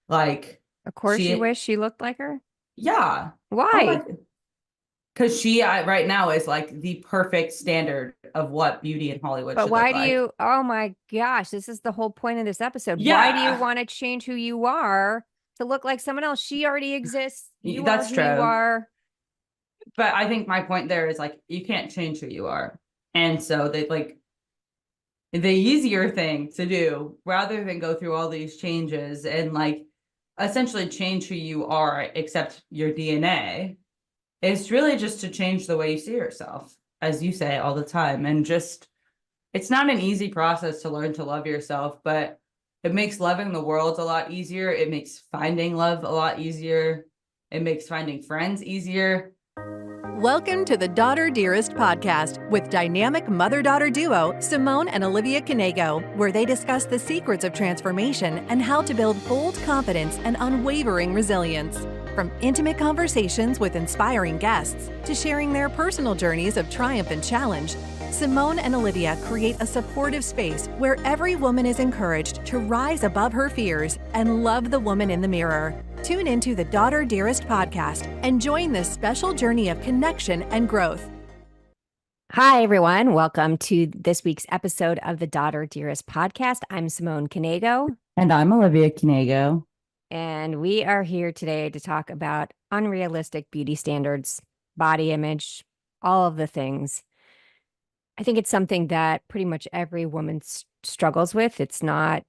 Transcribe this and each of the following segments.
Like Of course, you she, wish she looked like her. yeah. Oh my, Why? because she right now is like the perfect standard of what beauty in Hollywood But should look why do like. you, oh my gosh, this is the whole point of this episode. Why do you Yeah, want to change who you are to look like someone else? She already exists. You are that's who you true. are. But I think my point there is like you can't change who you are. And so they like the easier thing to do rather than go through all these changes and like essentially change who you are except your DNA. It's really just to change the way you see yourself, as you say all the time. And just, it's not an easy process to learn to love yourself, but it makes loving the world a lot easier. It makes finding love a lot easier. It makes finding friends easier. Welcome to the Daughter Dearest Podcast with dynamic mother-daughter duo Simone and Olivia Knego, where they discuss the secrets of transformation and how to build bold confidence and unwavering resilience. From intimate conversations with inspiring guests to sharing their personal journeys of triumph and challenge, Simone and Olivia create a supportive space where every woman is encouraged to rise above her fears and love the woman in the mirror. Tune into the Daughter Dearest podcast and join this special journey of connection and growth. Hi, everyone. Welcome to this week's episode of the Daughter Dearest Podcast. I'm Simone Knego, And I'm Olivia Knego. and we are here today to talk about unrealistic beauty standards, body image, all of the things. I think it's something that pretty much every woman struggles with. It's not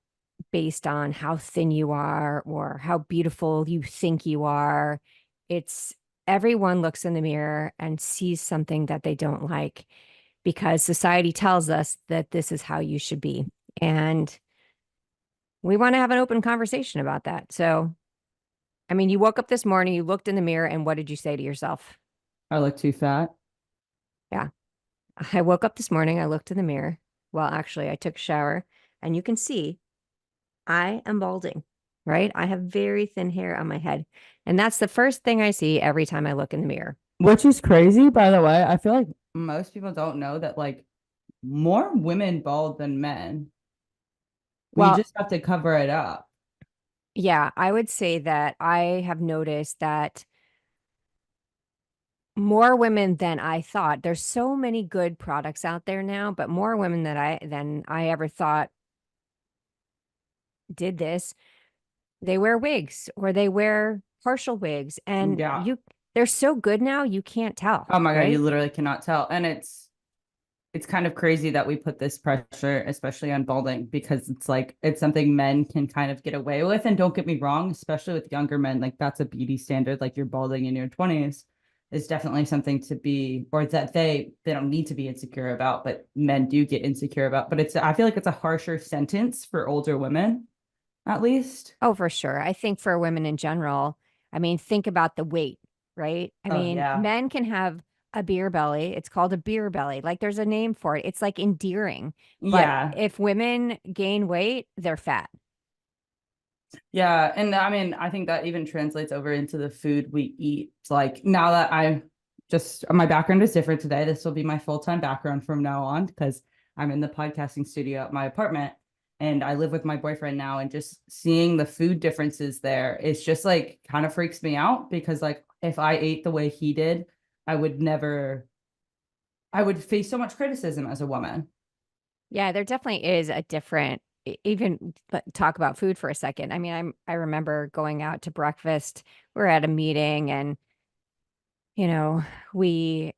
based on how thin you are or how beautiful you think you are. It's everyone looks in the mirror and sees something that they don't like because society tells us that this is how you should be. And we want to have an open conversation about that. So, I mean, you woke up this morning, you looked in the mirror, and what did you say to yourself? I look too fat. Yeah. I woke up this morning, I looked in the mirror. Well, actually, I took a shower, and you can see I am balding, right? I have very thin hair on my head. And that's the first thing I see every time I look in the mirror. Which is crazy, by the way. I feel like most people don't know that like more women bald than men. We Well, just have to cover it up. yeah, I would say that I have noticed that more women than I thought. There's so many good products out there now, but more women than I ever thought did this. They wear wigs or they wear partial wigs, and Yeah. they're so good now you can't tell, Oh my God, you right? literally cannot tell. And it's kind of crazy that we put this pressure, especially on balding, because it's like it's something men can kind of get away with. And don't get me wrong, especially with younger men, like that's a beauty standard, like you're balding in your 20s is definitely something to be, or that they don't need to be insecure about, but men do get insecure about. But it's I feel like it's a harsher sentence for older women, at least. Oh, for sure. I think for women in general, I mean, think about the weight, right? I Oh mean, yeah. men can have a beer belly. It's called a beer belly. Like there's a name for it. It's like endearing. But Yeah. if women gain weight, they're fat. Yeah, and I mean, I think that even translates over into the food we eat. Like now that I just my background is different today, this will be my full-time background from now on because I'm in the podcasting studio at my apartment and I live with my boyfriend now and just seeing the food differences there is just like kind of freaks me out because like if I ate the way he did, I would face so much criticism as a woman. Yeah, there definitely is a different even talk about food for a second. I mean, I remember going out to breakfast. We're at a meeting and you know, we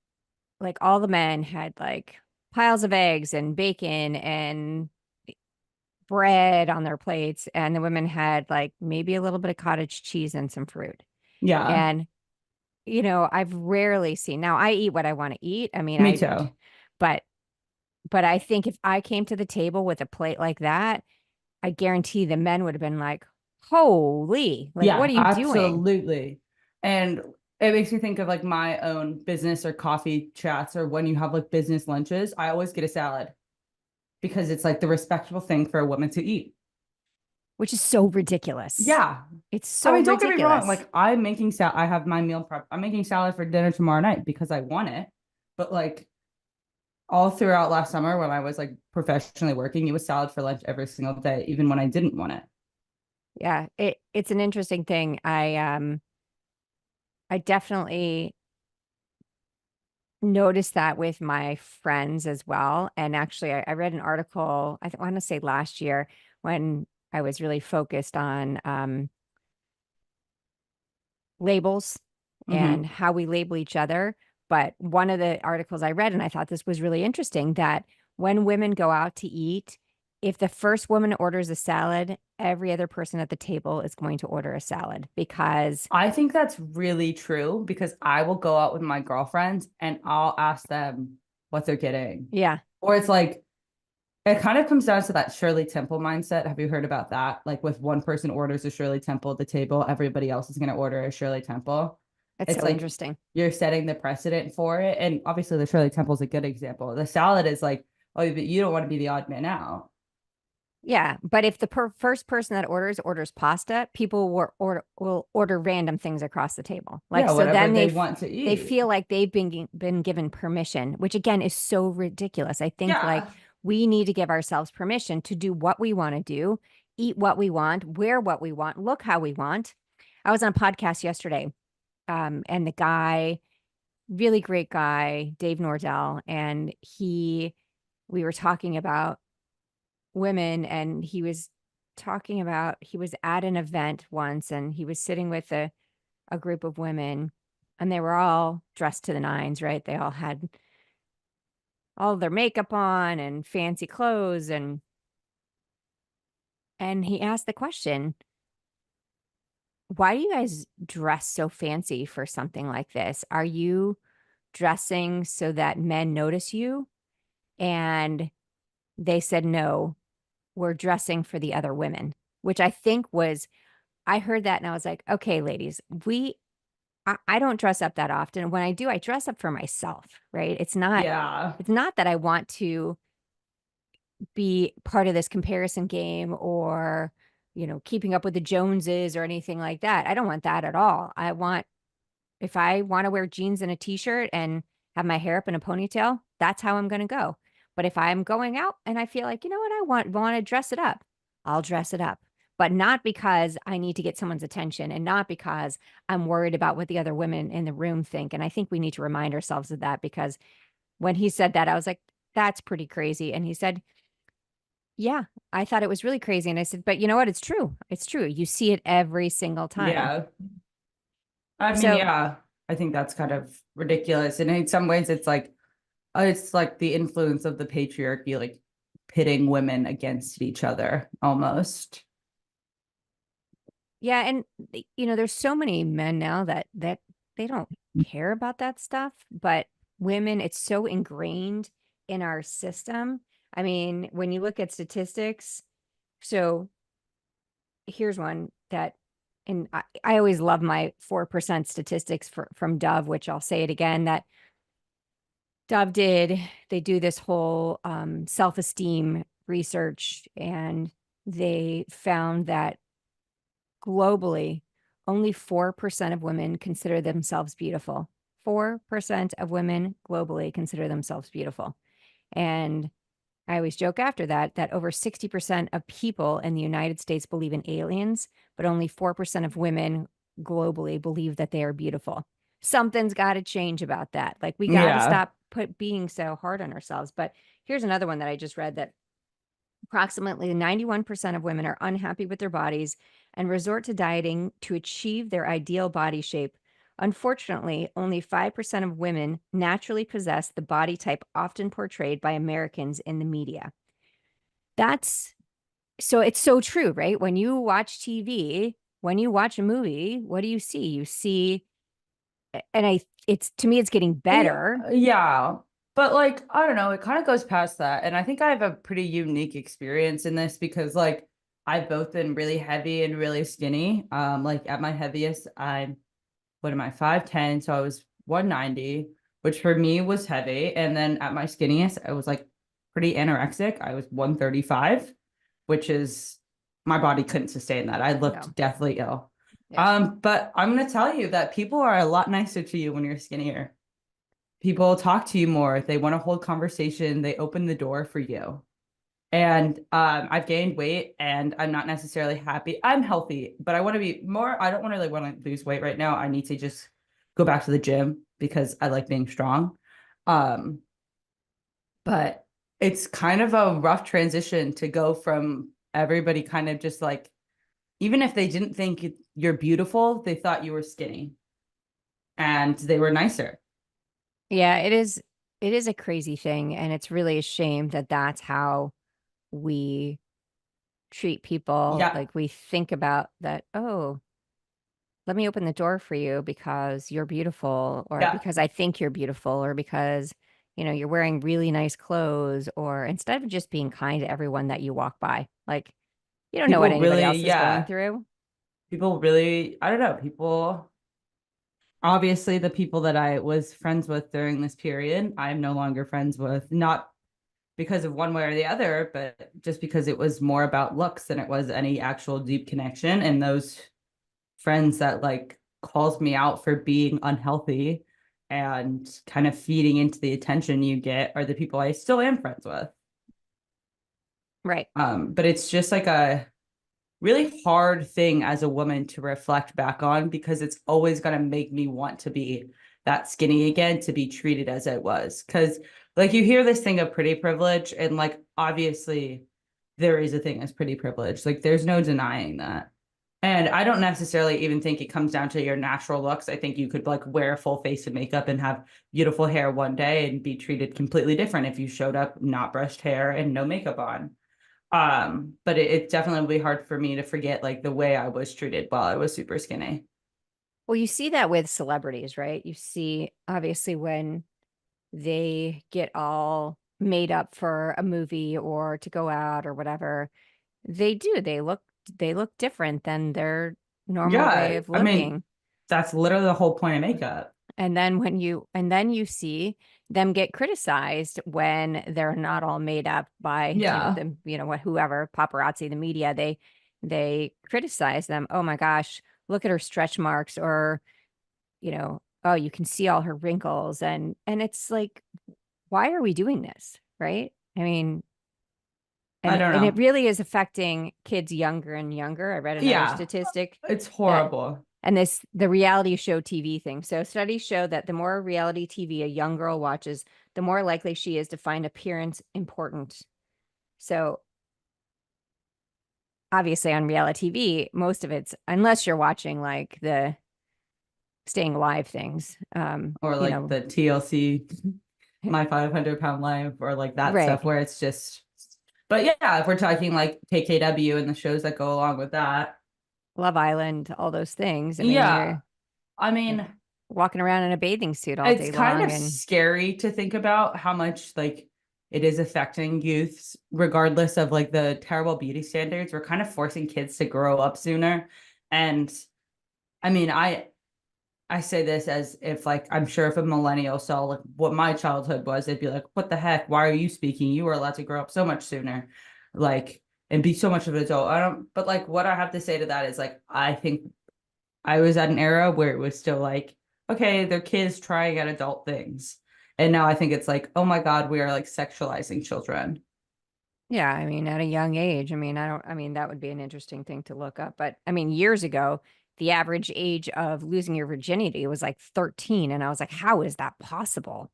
like all the men had like piles of eggs and bacon and bread on their plates, and the women had like maybe a little bit of cottage cheese and some fruit. Yeah, And, I've rarely seen now I eat what I want to eat. I mean, me too. but, but I think if I came to the table with a plate like that, I guarantee the men would have been like, holy, like, what Yeah, are you doing? absolutely. And it makes me think of like my own business or coffee chats or when you have like business lunches, I always get a salad because it's like the respectable thing for a woman to eat. Which is so ridiculous. Yeah. It's I so mean, don't get me wrong. ridiculous. Like I'm making salad. I have my meal prep. I'm making salad for dinner tomorrow night because I want it. But like all throughout last summer when I was like professionally working, it was salad for lunch every single day, even when I didn't want it. Yeah, it's an interesting thing. I definitely noticed that with my friends as well. And actually, I read an article, I want to say last year, when I was really focused on labels and Mm-hmm. how we label each other. But one of the articles I read, and I thought this was really interesting, that when women go out to eat, if the first woman orders a salad, every other person at the table is going to order a salad because, I think that's really true because I will go out with my girlfriends and I'll ask them what they're getting. yeah, Or it's like, it kind of comes down to that Shirley Temple mindset. Have you heard about that? Like, with one person orders a Shirley Temple at the table, everybody else is going to order a Shirley Temple. it's It's so like interesting. you're setting the precedent for it. And obviously, the Shirley Temple is a good example. The salad is like, oh, but you don't want to be the odd man out. Yeah, but if the first person that orders pasta, people will order random things across the table. Like Yeah, so whatever then they want to they eat. feel like they've been given permission, which again is so ridiculous. I think like Yeah. we need to give ourselves permission to do what we want to do, eat what we want, wear what we want, look how we want. I was on a podcast yesterday, and the guy, really great guy, Dave Nordell, and we were talking about women, and he was talking about he was at an event once and he was sitting with a group of women, and they were all dressed to the nines, right? They all had all their makeup on and fancy clothes, and he asked the question, why do you guys dress so fancy for something like this? Are you dressing so that men notice you? And they said no, we're dressing for the other women, which I think was, I heard that and I was like, okay, ladies, I don't dress up that often. When I do, I dress up for myself, right? Yeah. It's not that I want to be part of this comparison game or, keeping up with the Joneses or anything like that. I don't want that at all. If I want to wear jeans and a t-shirt and have my hair up in a ponytail, that's how I'm going to go. But if I'm going out and I feel like, you know what, I want to dress it up, I'll dress it up. But not because I need to get someone's attention and not because I'm worried about what the other women in the room think. And I think we need to remind ourselves of that, because when he said that, I was like, that's pretty crazy. And he said, yeah, I thought it was really crazy. And I said, but you know what? It's true. It's true. You see it every single time. Yeah. I mean, So yeah, I think that's kind of ridiculous. And in some ways, it's like the influence of the patriarchy, like pitting women against each other almost. yeah, and there's so many men now that they don't care about that stuff, but women, it's so ingrained in our system. I mean, when you look at statistics, so here's one that, and I always love my 4% statistics from Dove, which I'll say it again, that Dove they do this whole self-esteem research, and they found that globally, only 4% of women consider themselves beautiful. 4% of women globally consider themselves beautiful. And I always joke after that over 60% of people in the United States believe in aliens, but only 4% of women globally believe that they are beautiful. Something's got to change about that. Like, we got to Yeah. stop being so hard on ourselves. But here's another one that I just read, that approximately 91% of women are unhappy with their bodies and resort to dieting to achieve their ideal body shape. Unfortunately, only 5% of women naturally possess the body type often portrayed by Americans in the media. That's so it's so true, right? When you watch TV, when you watch a movie, what do you see? You see, and it's, to me, it's getting Yeah. better. Yeah. But like, I don't know, it kind of goes past that. And I think I have a pretty unique experience in this because like I've both been really heavy and really skinny. Like at my heaviest, what am I, 5'10"? So I was 190, which for me was heavy. And then at my skinniest, I was like pretty anorexic. I was 135, which is my body couldn't sustain that. I No. looked deathly ill. Yeah. But I'm gonna tell you that people are a lot nicer to you when you're skinnier. People talk to you more. They want to hold conversation. They open the door for you. And I've gained weight and I'm not necessarily happy. I'm healthy, but I want to be more, I don't want to really want to lose weight right now. I need to just go back to the gym because I like being strong. Um, but it's kind of a rough transition to go from everybody kind of just like, even if they didn't think you're beautiful, they thought you were skinny and they were nicer. Yeah, it is a crazy thing, and it's really a shame that that's how we treat people. Yeah. Like, we think about that, oh, let me open the door for you because you're beautiful, or Yeah. because I think you're beautiful, or because, you're wearing really nice clothes, or instead of just being kind to everyone that you walk by. Like, you don't know what People anybody really, else is going yeah. through. People really, I don't know, people, obviously the people that I was friends with during this period, I'm no longer friends with, not because of one way or the other, but just because it was more about looks than it was any actual deep connection. And those friends that like calls me out for being unhealthy and kind of feeding into the attention you get are the people I still am friends with. Right. But it's just like a really hard thing as a woman to reflect back on because it's always going to make me want to be that skinny again, to be treated as I was. Because like you hear this thing of pretty privilege, and like obviously there is a thing as pretty privilege. Like there's no denying that. And I don't necessarily even think it comes down to your natural looks. I think you could like wear a full face of makeup and have beautiful hair one day and be treated completely different if you showed up not brushed hair and no makeup on. But it definitely would be hard for me to forget like the way I was treated while I was super skinny. Well, you see that with celebrities, right? You see, obviously, when they get all made up for a movie or to go out or whatever, they look different than their normal way Yeah, of I mean, looking. that's literally the whole point of makeup. And then you see them get criticized when they're not all made up by, Yeah. whoever, paparazzi, the media, they criticize them. Oh my gosh, look at her stretch marks, or, oh, you can see all her wrinkles, and it's like, why are we doing this? Right? I mean, I and don't and it know. really is affecting kids younger and younger. I read another Yeah, statistic it's that, horrible. and the reality show TV thing. So studies show that the more reality TV a young girl watches, the more likely she is to find appearance important. So obviously on reality TV, most of it's, unless you're watching like the staying alive things, Or like the TLC, My 500 Pound Life, or like that right. stuff where it's just, but yeah, if we're talking like KKW and the shows that go along with that. Love Island, all those things. I mean, Yeah. I you're mean, walking around in a bathing suit all it's day kind long, of and scary to think about how much like it is affecting youths, regardless of like the terrible beauty standards. We're kind of forcing kids to grow up sooner. And I mean, I say this as if like I'm sure if a millennial saw like what my childhood was, they'd be like, what the heck? Why are you speaking? You were allowed to grow up so much sooner. Like and be so much of an adult. I don't, but like what I have to say to that is like I think I was at an era where it was still like, okay, they're kids trying at adult things. And now I think it's like, oh my God, we are like sexualizing children. yeah, I mean, at a young age, I mean, that would be an interesting thing to look up. But I mean, years ago, the average age of losing your virginity was like 13. And I was like, how is that possible?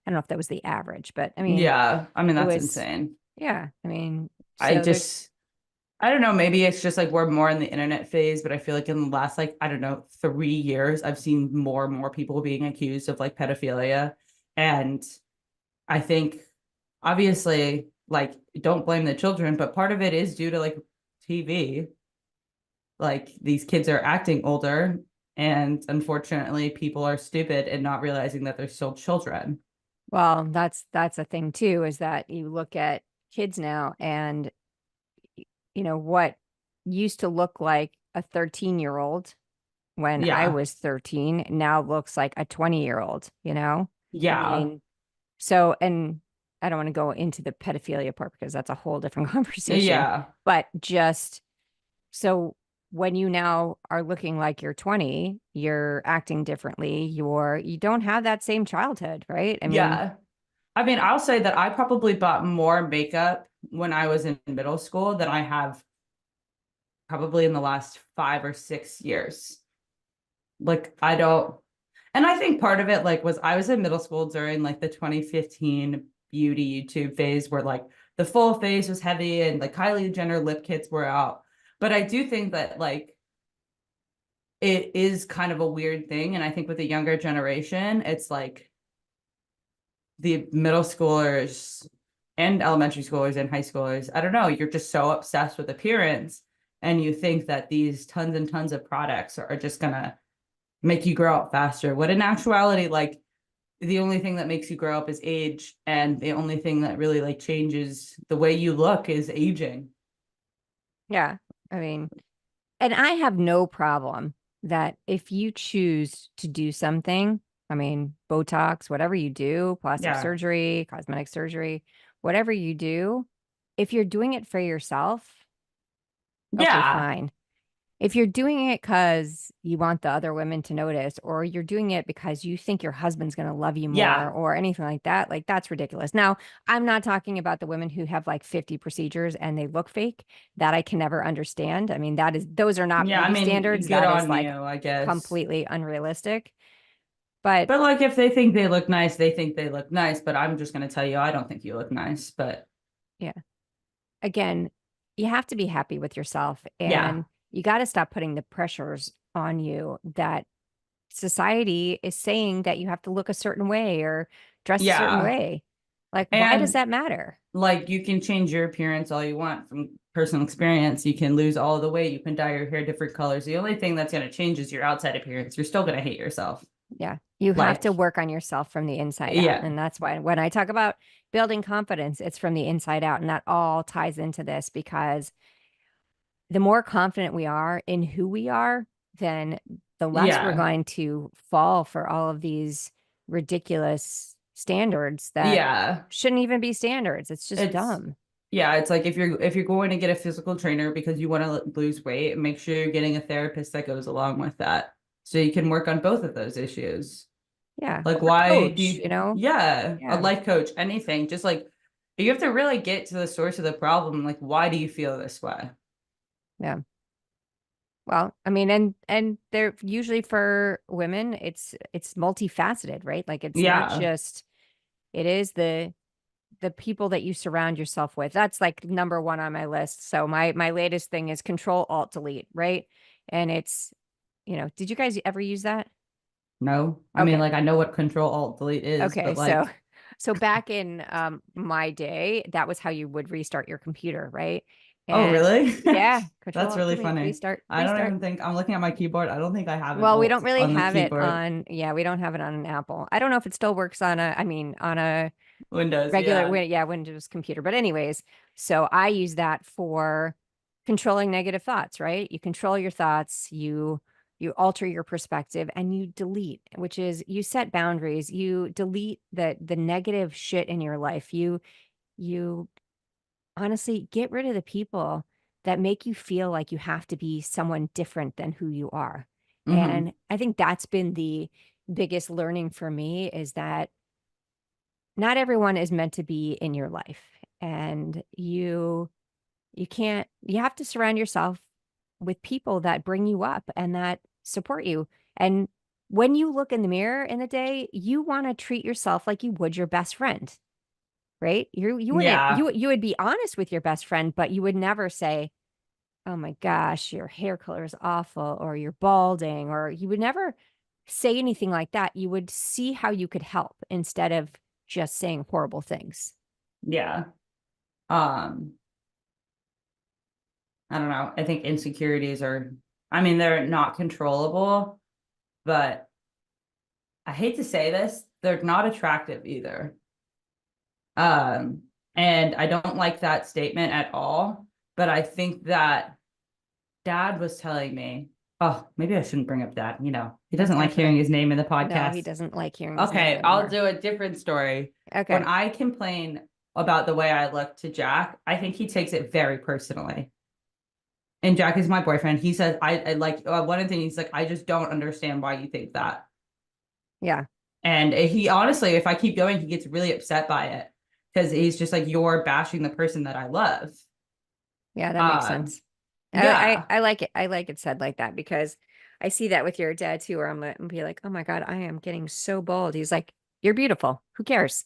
I don't know if that was the average, but I mean, Yeah. I mean, it that's was, insane. yeah, I mean, I so there's, just, I don't know. Maybe it's just like we're more in the internet phase, but I feel like in the last, like, I don't know, 3 years, I've seen more and more people being accused of like pedophilia. And I think obviously, like, don't blame the children, but part of it is due to like TV. Like these kids are acting older, and unfortunately people are stupid and not realizing that they're still children. well, that's a thing too, is that you look at kids now, and what used to look like a 13-year-old when I Yeah. was 13 now looks like a 20-year-old, I Yeah. mean, so, and I don't want to go into the pedophilia part because that's a whole different conversation, Yeah. but just so when you now are looking like you're 20, you're acting differently. You don't have that same childhood, right? I mean, Yeah. I mean, I'll say that I probably bought more makeup when I was in middle school than I have probably in the last 5 or 6 years. Like, I don't, and I think part of it like was I was in middle school during like the 2015 beauty YouTube phase where like the full face was heavy and like Kylie Jenner lip kits were out. But I do think that like it is kind of a weird thing. And I think with the younger generation, it's like the middle schoolers and elementary schoolers and high schoolers, I don't know, you're just so obsessed with appearance and you think that these tons and tons of products are just gonna make you grow up faster. What in actuality, like the only thing that makes you grow up is age, and the only thing that really like changes the way you look is aging. Yeah. I mean, and I have no problem that if you choose to do something, I mean, Botox, whatever you do, plastic surgery, cosmetic surgery, whatever you do, if you're doing it for yourself, okay, fine. If you're doing it because you want the other women to notice, or you're doing it because you think your husband's going to love you more or anything like that, like that's ridiculous. Now, I'm not talking about the women who have like 50 procedures and they look fake. That I can never understand. I mean, those are not beauty standards. Good that on is like you, I guess. completely unrealistic. But like if they think they look nice, they think they look nice. But I'm just going to tell you, I don't think you look nice. But yeah, again, you have to be happy with yourself, and you got to stop putting the pressures on you that society is saying that you have to look a certain way or dress a certain way. Like, why does that matter? Like, you can change your appearance all you want from personal experience. You can lose all the weight. You can dye your hair different colors. The only thing that's going to change is your outside appearance. You're still going to hate yourself. Yeah. You have to work on yourself from the inside out. And that's why when I talk about building confidence, it's from the inside out. And that all ties into this, because the more confident we are in who we are, then the less we're going to fall for all of these ridiculous standards that shouldn't even be standards. It's just dumb. Yeah, it's like if you're going to get a physical trainer because you want to lose weight, make sure you're getting a therapist that goes along with that, so you can work on both of those issues. Yeah, like why coach, do you know? A life coach, anything. Just like you have to really get to the source of the problem. Like, why do you feel this way? Yeah. Well, I mean, and they're usually for women, it's multifaceted, right? Like it's not just, it is the people that you surround yourself with. That's like number one on my list. So my latest thing is Control Alt Delete, right? And it's, did you guys ever use that? No. I mean, like I know what Control Alt Delete is. Okay, but like... so back in my day, that was how you would restart your computer, right? Oh, really? Yeah. That's really funny. Restart. I don't even think, I'm looking at my keyboard. I don't think I have it. Well, we don't really have it on, we don't have it on an Apple. I don't know if it still works on a Windows, regular, Windows computer. But anyways, so I use that for controlling negative thoughts, right? You control your thoughts, you alter your perspective, and you delete, which is you set boundaries, you delete the negative shit in your life. You honestly get rid of the people that make you feel like you have to be someone different than who you are. And I think that's been the biggest learning for me, is that not everyone is meant to be in your life. And you have to surround yourself with people that bring you up and that support you. And when you look in the mirror in the day, you want to treat yourself like you would your best friend. Right? You would be honest with your best friend, but you would never say, "Oh my gosh, your hair color is awful," or "you're balding," or you would never say anything like that. You would see how you could help instead of just saying horrible things. Yeah. I don't know. I think insecurities are, they're not controllable, but I hate to say this, they're not attractive either. And I don't like that statement at all, but I think that Dad was telling me, oh, maybe I shouldn't bring up Dad. He doesn't like hearing his name in the podcast. No, he doesn't like hearing his name Okay, I'll do a different story. Okay. When I complain about the way I look to Jack, I think he takes it very personally. And Jack is my boyfriend. He says, I like, one of the things, he's like, I just don't understand why you think that. Yeah. And he honestly, if I keep going, he gets really upset by it. because he's just like, you're bashing the person that I love. Yeah, that makes sense. Yeah. I like it. I like it said like that because I see that with your dad too, where I'm gonna be like, oh my God, I am getting so bold. He's like, you're beautiful. Who cares?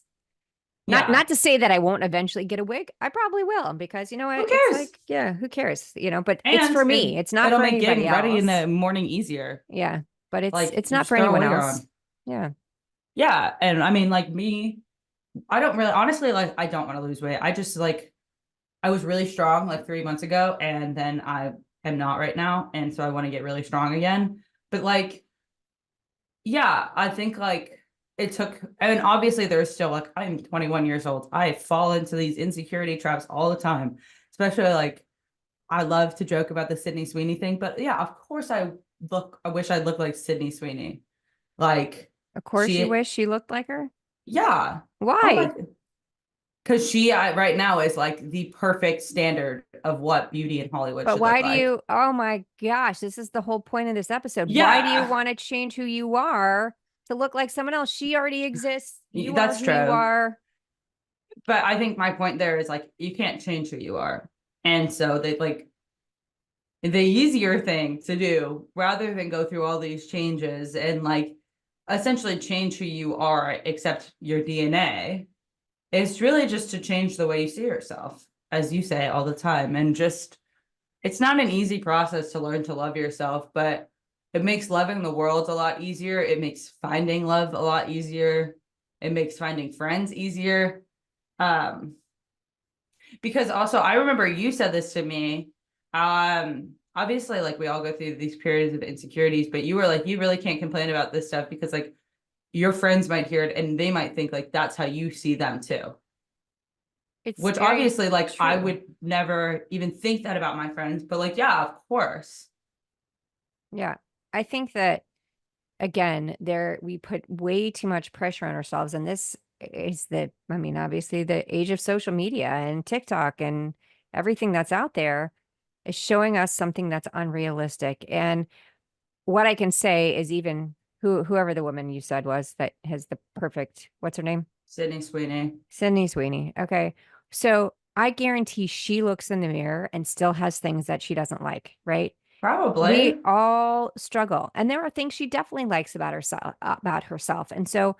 Not Yeah. not to say that I won't eventually get a wig. I probably will because you know Who what? It's cares? like, yeah, who cares? But it's And for me. It's not it'll for make anybody getting ready in else. the morning easier. Yeah, but Like, it's you not just for throw a anyone wig else. on. Yeah. Yeah. And I mean, like me, I don't really, honestly, like, I don't want to lose weight. I just like, I was really strong like 3 months ago, and then I am not right now. And so I want to get really strong again. But like, yeah, I think like it took, and obviously there's still like, I'm 21 years old. I fall into these insecurity traps all the time, especially like, I love to joke about the Sydney Sweeney thing, but yeah, of course I wish I looked like Sydney Sweeney. Like Of course, you she, wish she looked like her. yeah. Oh my, Why? because she right now is like the perfect standard of what beauty in Hollywood But should look why do like. you? Oh my gosh, this is the whole point of this episode. Why do you Yeah, want to change who you are to look like someone else? She already exists. You are that's who you true. are. But I think my point there is like, you can't change who you are. And so they like, the easier thing to do rather than go through all these changes and like essentially change who you are, except your DNA. It's really just to change the way you see yourself, as you say all the time. And just, it's not an easy process to learn to love yourself, but it makes loving the world a lot easier. It makes finding love a lot easier. It makes finding friends easier. Um, because also I remember you said this to me. Obviously, like we all go through these periods of insecurities, but you were like, you really can't complain about this stuff because like your friends might hear it and they might think like that's how you see them too. It's Which very obviously, like, I true. would never even think that about my friends, but like, yeah, of course. Yeah. I think that again, there we put way too much pressure on ourselves. And this is I mean, obviously the age of social media and TikTok and everything that's out there is showing us something that's unrealistic. And what I can say is even whoever the woman you said was that has the perfect, what's her name? Sydney Sweeney. Sydney Sweeney. Okay. So I guarantee she looks in the mirror and still has things that she doesn't like, right? We Probably. all struggle. And there are things she definitely likes about herself. And so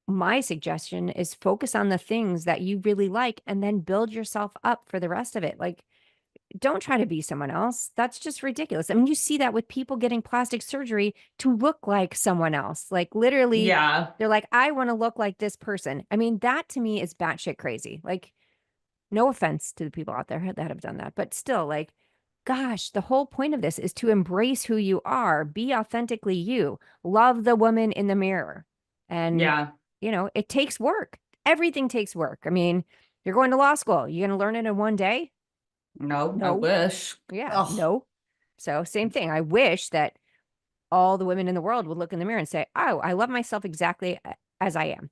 my suggestion is focus on the things that you really like and then build yourself up for the rest of it. Like don't try to be someone else. That's just ridiculous. I mean, you see that with people getting plastic surgery to look like someone else. Like literally, Yeah. they're like, I want to look like this person. I mean, that to me is batshit crazy. Like, no offense to the people out there that have done that, but still, like, gosh, the whole point of this is to embrace who you are, be authentically you, love the woman in the mirror. And, Yeah. it takes work. Everything takes work. I mean, you're going to law school. You're going to learn it in one day? No, I No. wish. Yeah, Oh, no. So same thing. I wish that all the women in the world would look in the mirror and say, "Oh, I love myself exactly as I am."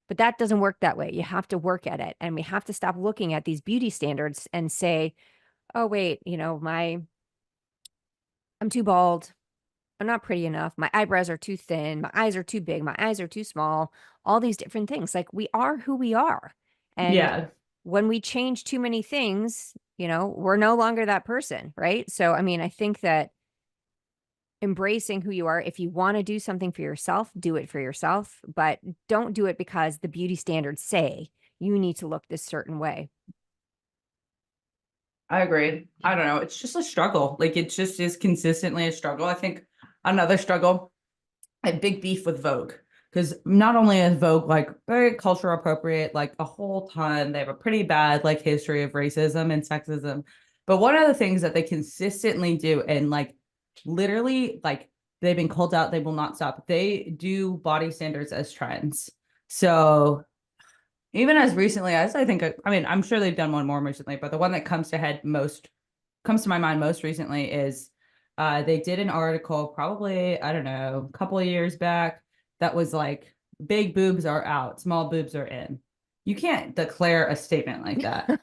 But that doesn't work that way. You have to work at it. And we have to stop looking at these beauty standards and say, "Oh, wait, I'm too bald. I'm not pretty enough. My eyebrows are too thin. My eyes are too big. My eyes are too small." All these different things. Like we are who we are. And yeah. when we change too many things, we're no longer that person, right? So, I mean, I think that embracing who you are, if you want to do something for yourself, do it for yourself, but don't do it because the beauty standards say you need to look this certain way. I agree. I don't know. It's just a struggle. Like it just is consistently a struggle. I think another struggle, I had big beef with Vogue because not only is Vogue like very culture appropriate, like a whole ton, they have a pretty bad like history of racism and sexism. But one of the things that they consistently do, and like literally, like they've been called out, they will not stop. They do body standards as trends. So even as recently as I think, I mean, I'm sure they've done one more recently, but the one that comes to my mind most recently is they did an article probably, I don't know, a couple of years back that was like big boobs are out, small boobs are in. You can't declare a statement like that.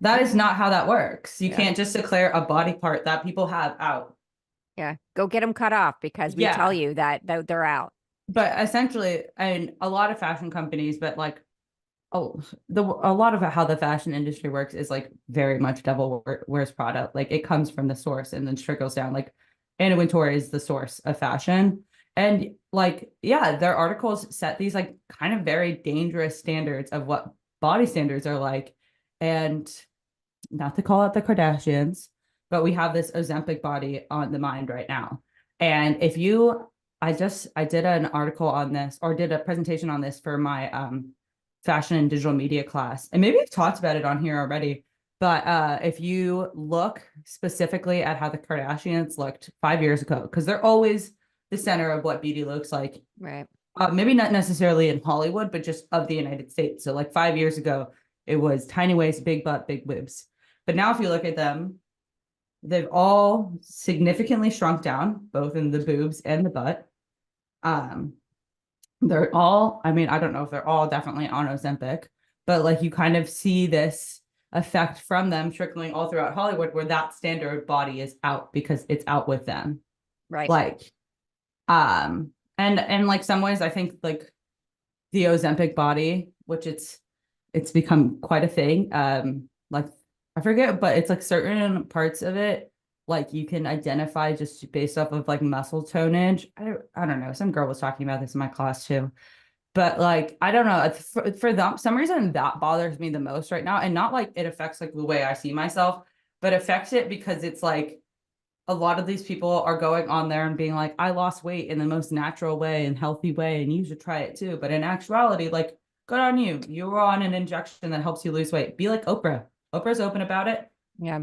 That is not how that works. You Yeah. can't just declare a body part that people have out. Yeah. Go get them cut off because we tell Yeah. you that they're out. But essentially, I mean, a lot of fashion companies, but like a lot of how the fashion industry works is like very much devil wears Prada. Like it comes from the source and then trickles down. Like Anna Wintour is the source of fashion. And like, yeah, their articles set these like kind of very dangerous standards of what body standards are like. And not to call out the Kardashians, but we have this Ozempic body on the mind right now. And if you, I did an article on this or did a presentation on this for my fashion and digital media class. And maybe I've talked about it on here already, but if you look specifically at how the Kardashians looked 5 years ago, because they're always the center of what beauty looks like. Right. Maybe not necessarily in Hollywood, but just of the United States. So like 5 years ago, it was tiny waist, big butt, big boobs. But now if you look at them, they've all significantly shrunk down, both in the boobs and the butt. They're all, I mean, I don't know if they're all definitely on Ozempic, but like you kind of see this effect from them trickling all throughout Hollywood where that standard body is out because it's out with them. Right. Like, and like some ways I think like the Ozempic body, which it's become quite a thing. Like I forget, but it's like certain parts of it, like you can identify just based off of like muscle tonnage. I don't know. Some girl was talking about this in my class too. But like, I don't know. For them, some reason that bothers me the most right now. And not like it affects like the way I see myself, but affects it because it's like a lot of these people are going on there and being like, I lost weight in the most natural way and healthy way, and you should try it too. But in actuality, like, good on you. You were on an injection that helps you lose weight. Be like Oprah. Oprah's open about it. Yeah.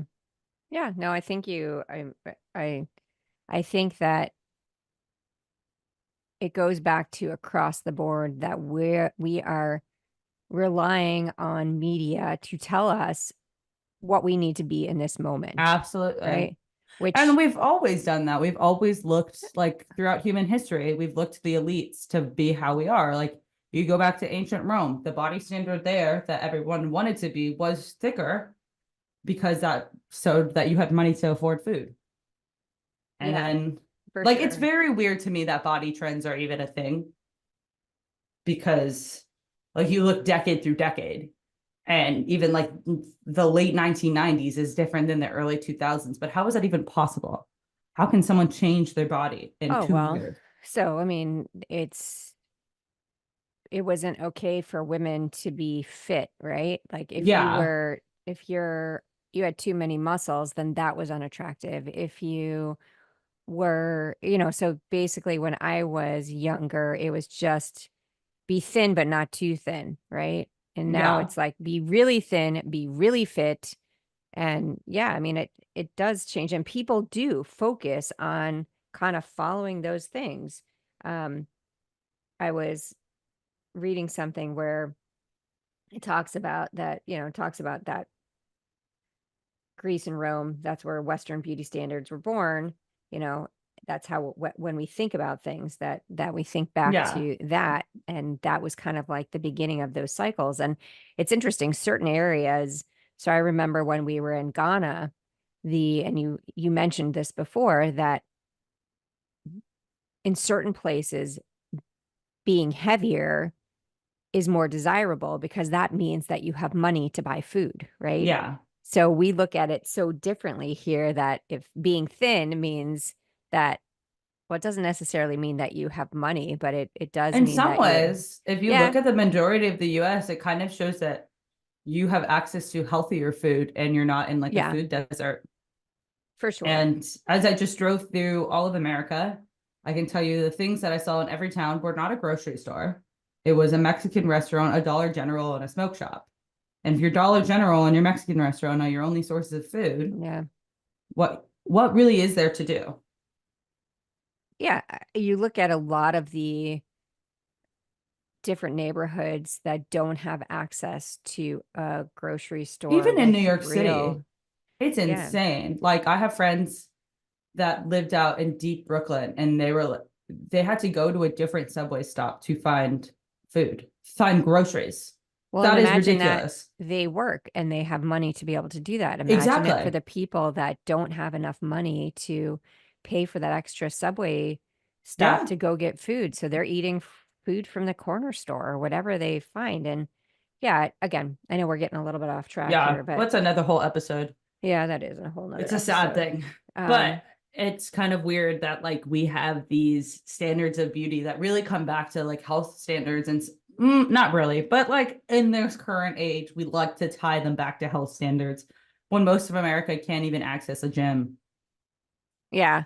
Yeah. No, I think I think that it goes back to across the board that we are relying on media to tell us what we need to be in this moment. Absolutely. Right. And we've always done that. We've always looked like throughout human history, we've looked to the elites to be how we are. Like you go back to ancient Rome, the body standard there that everyone wanted to be was thicker because so that you had money to afford food. And then like, it's very weird to me that body trends are even a thing because like you look decade through decade. And even like the late 1990s is different than the early 2000s. But how is that even possible? How can someone change their body in 2 years? So, I mean, it wasn't okay for women to be fit, right? Like if you had too many muscles, then that was unattractive. If you were, so basically when I was younger, it was just be thin, but not too thin, right? And now it's like, be really thin, be really fit. And yeah, I mean, it does change. And people do focus on kind of following those things. I was reading something where it talks about that, Greece and Rome, that's where Western beauty standards were born. That's how when we think about things that we think back to that, and that was kind of like the beginning of those cycles. And it's interesting, certain areas. So I remember when we were in Ghana, and you mentioned this before, that in certain places being heavier is more desirable because that means that you have money to buy food, right? Yeah. So we look at it so differently here that if being thin means that, well, it doesn't necessarily mean that you have money, but it does in mean some that ways, if you look at the majority of the US, it kind of shows that you have access to healthier food and you're not in like a food desert. For sure. And as I just drove through all of America, I can tell you the things that I saw in every town were not a grocery store. It was a Mexican restaurant, a Dollar General, and a smoke shop. And if your Dollar General and your Mexican restaurant are your only sources of food, what really is there to do? Yeah, you look at a lot of the different neighborhoods that don't have access to a grocery store. Even in New York City, it's insane. Like I have friends that lived out in deep Brooklyn, and they had to go to a different subway stop to find food, find groceries. Well, that is ridiculous. They work and they have money to be able to do that. Imagine it for the people that don't have enough money to pay for that extra subway stop to go get food. So they're eating food from the corner store or whatever they find. And yeah, again, I know we're getting a little bit off track Yeah, here, but what's another whole episode? yeah, that is a whole nother It's a sad episode. thing, but it's kind of weird that like we have these standards of beauty that really come back to like health standards and not really, but like in this current age, we like to tie them back to health standards when most of America can't even access a gym. Yeah.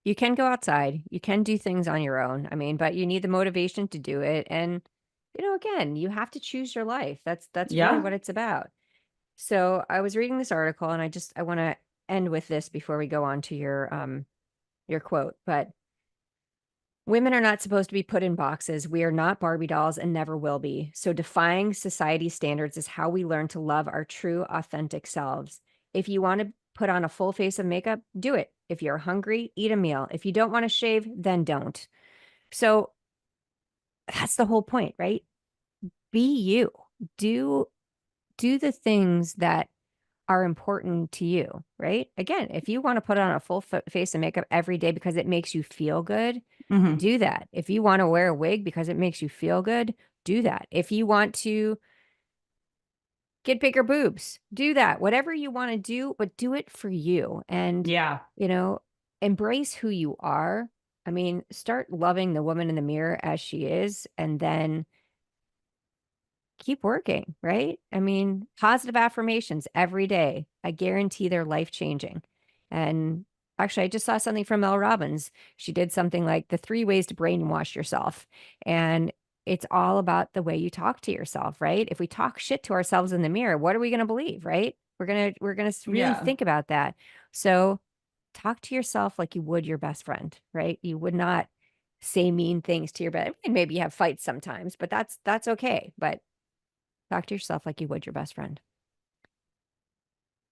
You can go outside. You can do things on your own. I mean, but you need the motivation to do it. And, again, you have to choose your life. That's really Yeah. what it's about. So I was reading this article and I want to end with this before we go on to your quote. But women are not supposed to be put in boxes. We are not Barbie dolls and never will be. So defying society standards is how we learn to love our true, authentic selves. If you want to put on a full face of makeup, do it. If you're hungry, eat a meal. If you don't want to shave, then don't. So that's the whole point, right? Be you. Do the things that are important to you, right? Again, if you want to put on a full face of makeup every day because it makes you feel good, do that. If you want to wear a wig because it makes you feel good, do that. If you want to get bigger boobs, do that. Whatever you want to do, but do it for you. And, Yeah. Embrace who you are. I mean, start loving the woman in the mirror as she is, and then keep working, right? I mean, positive affirmations every day. I guarantee they're life-changing. And actually, I just saw something from Mel Robbins. She did something like the 3 ways to brainwash yourself. And it's all about the way you talk to yourself, right? If we talk shit to ourselves in the mirror, what are we going to believe, right? We're going to really think about that. So talk to yourself like you would your best friend, right? You would not say mean things to your best. And maybe you have fights sometimes, but that's okay. But talk to yourself like you would your best friend.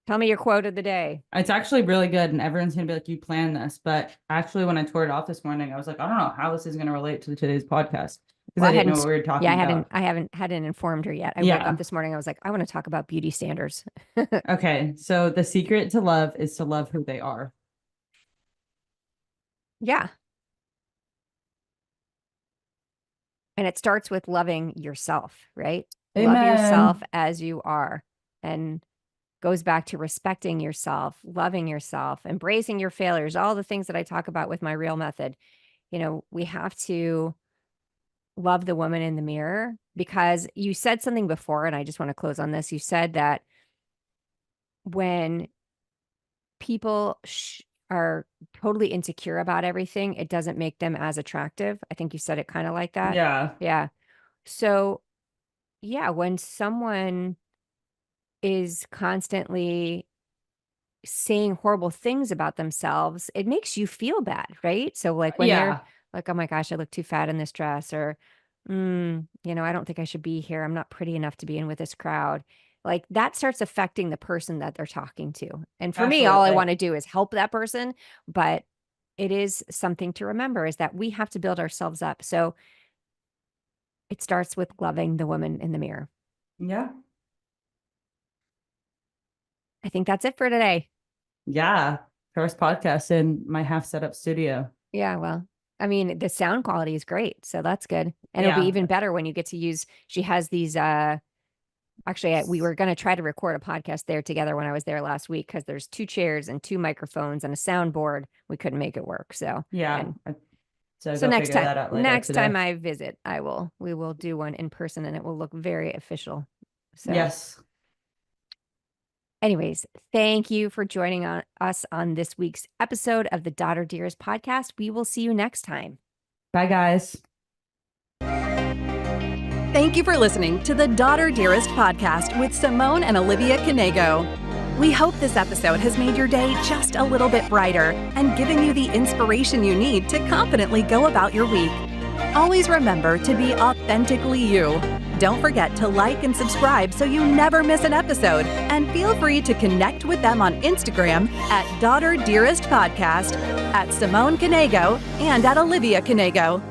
Tell me your quote of the day. It's actually really good, and everyone's gonna be like, you planned this. But actually, when I tore it off this morning, I was like, I don't know how this is gonna relate to today's podcast. Because I didn't know what we were talking about. I hadn't informed her yet. I woke up this morning, I was like, I want to talk about beauty standards. Okay. So the secret to love is to love who they are. Yeah. And it starts with loving yourself, right? Amen. Love yourself as you are. And goes back to respecting yourself, loving yourself, embracing your failures, all the things that I talk about with my real method. We have to love the woman in the mirror, because you said something before, and I just want to close on this. You said that when people are totally insecure about everything, it doesn't make them as attractive. I think you said it kind of like that. Yeah. Yeah. So, yeah, when someone is constantly saying horrible things about themselves, it makes you feel bad, right? So like when they're like, oh my gosh, I look too fat in this dress, or, I don't think I should be here. I'm not pretty enough to be in with this crowd. Like that starts affecting the person that they're talking to. And for me, all I want to do is help that person. But it is something to remember, is that we have to build ourselves up. So it starts with loving the woman in the mirror. Yeah. I think that's it for today. Yeah. First podcast in my half set up studio. Yeah. Well, I mean, the sound quality is great. So that's good. And it'll be even better when you get to use, she has these, actually, we were going to try to record a podcast there together when I was there last week, because there's 2 chairs and 2 microphones and a soundboard. We couldn't make it work. So yeah. So next time I visit, we will do one in person, and it will look very official. So yes. Anyways, thank you for joining us on this week's episode of the Daughter Dearest Podcast. We will see you next time. Bye, guys. Thank you for listening to the Daughter Dearest Podcast with Simone and Olivia Knego. We hope this episode has made your day just a little bit brighter and given you the inspiration you need to confidently go about your week. Always remember to be authentically you. Don't forget to like and subscribe so you never miss an episode. And feel free to connect with them on Instagram at Daughter Dearest Podcast, at Simone Knego, and at Olivia Knego.